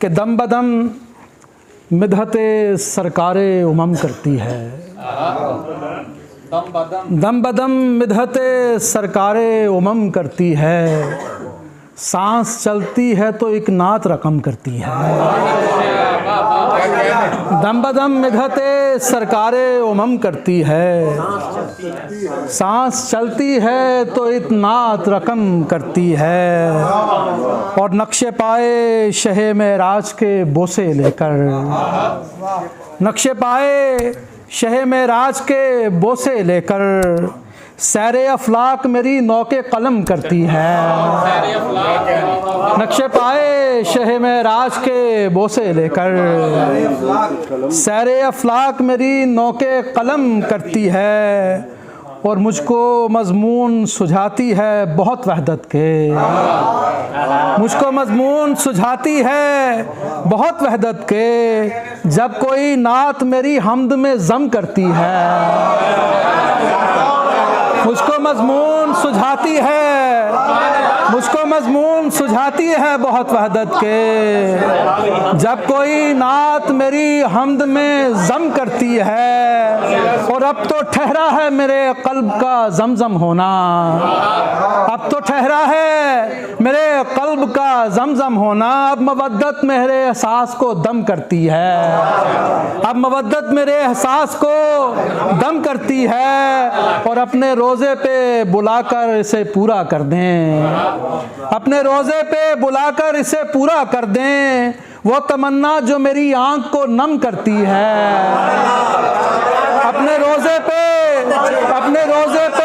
कि दम बदम मिदहते सरकारे उमम करती है। दम बदम मिदहते सरकारे उमम करती है। सांस चलती है तो एक नात रकम करती है। दम बदम मिदहते सरकारे उमम करती है। सांस चलती है तो एक नात रकम करती है। और नक्शे पाए शहे मेराज के बोसे लेकर, नक्शे पाए शहे मेराज के बोसे लेकर सैरे अफलाक मेरी नौके कलम करती है। नक्शे पाए शहे मेराज के बोसे लेकर सैरे अफलाक मेरी नौके कलम करती है। और मुझको मज़मून सुझाती है बहुत वहदत के, मुझको मज़मून सुझाती है बहुत वहदत के। जब कोई नात मेरी हमद में ज़म करती है। मुझको मज़मून सुझाती है, मुझको मज़मून सुझाती है बहुत वहदत के। जब कोई नात मेरी हमद में ज़म करती है। और अब तो ठहरा है मेरे क़ल्ब का ज़मज़म होना, अब तो ठहरा है मेरे क़ल्ब का ज़मज़म होना। अब मवद्दत मेरे एहसास को दम करती है, अब मवद्दत मेरे एहसास को दम करती है। और अपने रोज़े पे बुलाकर इसे पूरा कर दें, अपने रोज़े पे बुलाकर इसे पूरा कर दें। वो तमन्ना जो मेरी आँख को नम करती है। अपने रोज़े पे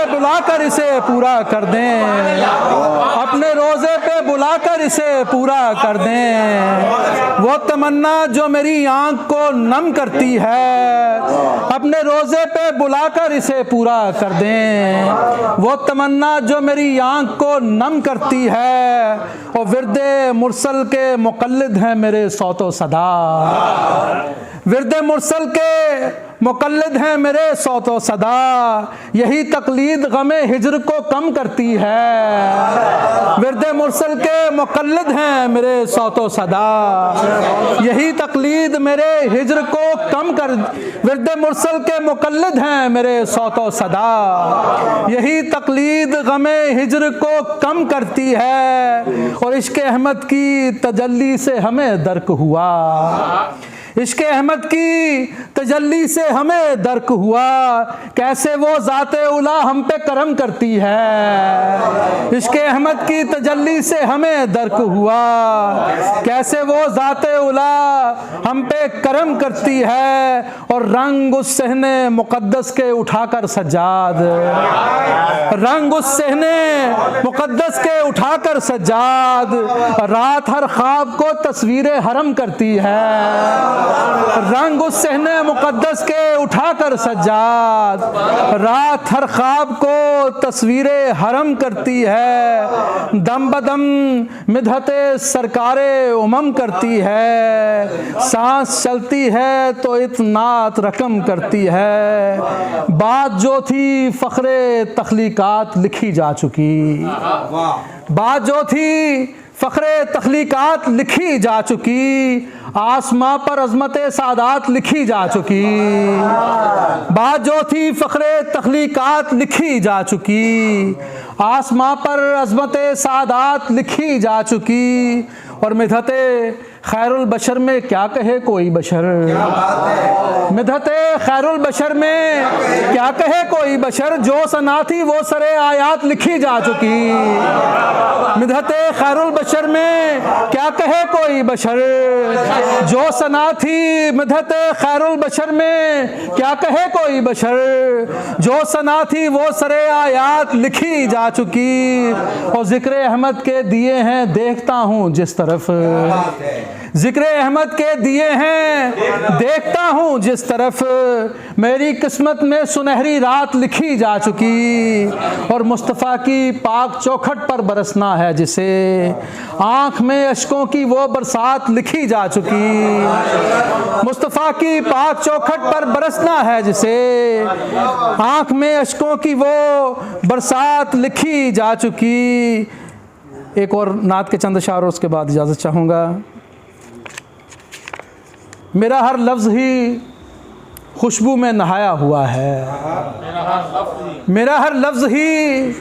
बुलाकर इसे पूरा कर दें, अपने रोज़े पे बुलाकर इसे पूरा कर दें। वो तमन्ना जो मेरी आँख को नम करती है। अपने रोज़े पे बुलाकर इसे पूरा कर दें। वो तमन्ना जो मेरी आँख को नम करती है। और विरदे मुरसल के मुक़ल्लिद हैं मेरे सौतो सदा, विरदे मुरसल के मुक़ल्लिद हैं मेरे सौतो सदा। यही तक़लीद गमे हिज्र को कम करती है। विरदे मुरसल के मुक़ल्लिद हैं मेरे सौतो सदा। यही तक़लीद मेरे हिज्र को कम कर, विरदे मुरसल के मुक़ल्लिद हैं मेरे सौतो सदा। यही तक़लीद गमे हिज्र को कम करती है। और इश्क़ अहमद की तजल्ली से हमें दर्क हुआ, इश्क़ अहमद की तजल्ली से हमें दर्क हुआ। कैसे वो ज़ाते उला हम पे करम करती है। इश्क़ अहमद की तजल्ली से हमें दर्क हुआ। कैसे वो ज़ाते उला हम पे करम करती है। और रंग उस सहने मुक़द्दस के उठाकर सज्जाद, रंग उस सहने मुक़द्दस के उठाकर सज्जाद। रात हर ख्वाब को तस्वीरें हरम करती है। रंग उस सहने मुक़द्दस के उठाकर सज्जाद। रात हर ख्वाब को तस्वीरें हरम करती है। दम बदम मिदहते सरकारे उमम करती है। सांस चलती है तो इतनात रकम करती है। बात जो थी फ़ख्रे तख्लीकात लिखी जा चुकी, बात जो थी फ़ख्रे तख्लीकात लिखी जा चुकी। आसमां पर अज़मते सादात लिखी जा चुकी। बात जो थी फ़ख्रे तख्लीकात लिखी जा चुकी। आसमां पर अज़मते सादात लिखी जा चुकी। और मिदहते खैरुल बशर में क्या कहे कोई बशर, मिदहते खैरुल बशर में क्या कहे कोई बशर। जो सना थी वो सरे आयात लिखी जा चुकी। मिदहते खैरुल बशर में क्या कहे कोई बशर। जो सना थी मिदहते खैरुल बशर में क्या कहे कोई बशर। जो सना थी वो सरे आयात लिखी जा चुकी। और ज़िक्र अहमद के दिए हैं देखता हूँ जिस तरफ, ज़िक्र अहमद के दिए हैं देखता हूँ जिस तरफ। मेरी किस्मत में सुनहरी रात लिखी जा चुकी। और मुस्तफ़ा की पाक चौखट पर बरसना है जिसे, आँख में अश्कों की वो बरसात लिखी जा चुकी। मुस्तफ़ा की पाक चौखट पर बरसना है जिसे, आँख में अश्कों की वो बरसात लिखी जा चुकी। एक और नात के चंद अशार और उसके बाद इजाज़त चाहूँगा। मेरा हर लफ्ज़ ही खुशबू में नहाया हुआ है, मेरा हर लफ्ज़ ही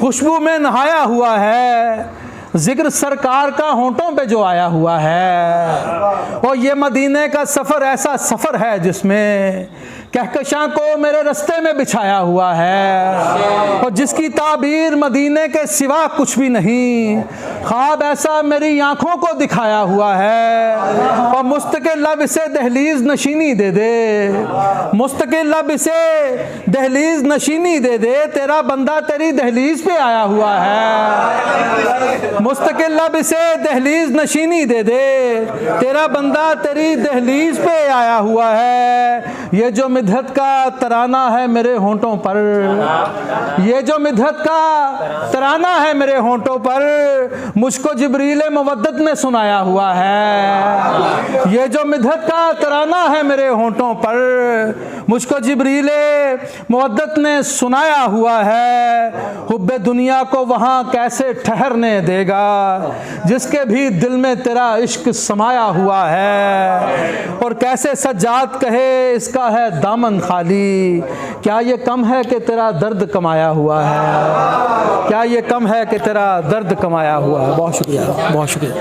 खुशबू में नहाया हुआ है, जिक्र सरकार का होंठों पे जो आया हुआ है। और ये मदीने का सफ़र ऐसा सफ़र है जिसमें कहकशां को मेरे रास्ते में बिछाया हुआ है, और जिसकी ताबीर मदीने के सिवा कुछ भी नहीं, ख्वाब ऐसा मेरी आँखों को दिखाया हुआ है। और मुस्तकिल लब इसे दहलीज नशीनी दे दे, मुस्तकिल लब इसे दहलीज नशीनी दे दे, तेरा बंदा तेरी दहलीज पे आया हुआ है। मुस्तकिल लब इसे दहलीज नशीनी दे दे, तेरा बंदा तेरी दहलीज पे आया हुआ है। ये जो मिधत का तराना है मेरे होंठों पर, ये जो मिधत का तराना है मेरे होंठों पर, मुझको जिब्रील मवद्दत ने सुनाया हुआ है। ये जो मिधत का तराना है मेरे होंठों पर, मुझको जिब्रील मवद्दत ने सुनाया हुआ है। हुब्बे दुनिया को वहाँ कैसे ठहरने देगा जिसके भी दिल में तेरा इश्क समाया हुआ है। और कैसे सज्जाद कहे इसका है दामन खाली, क्या ये कम है कि तेरा दर्द कमाया हुआ है, क्या ये कम है कि तेरा दर्द कमाया हुआ है। बहुत शुक्रिया, बहुत शुक्रिया।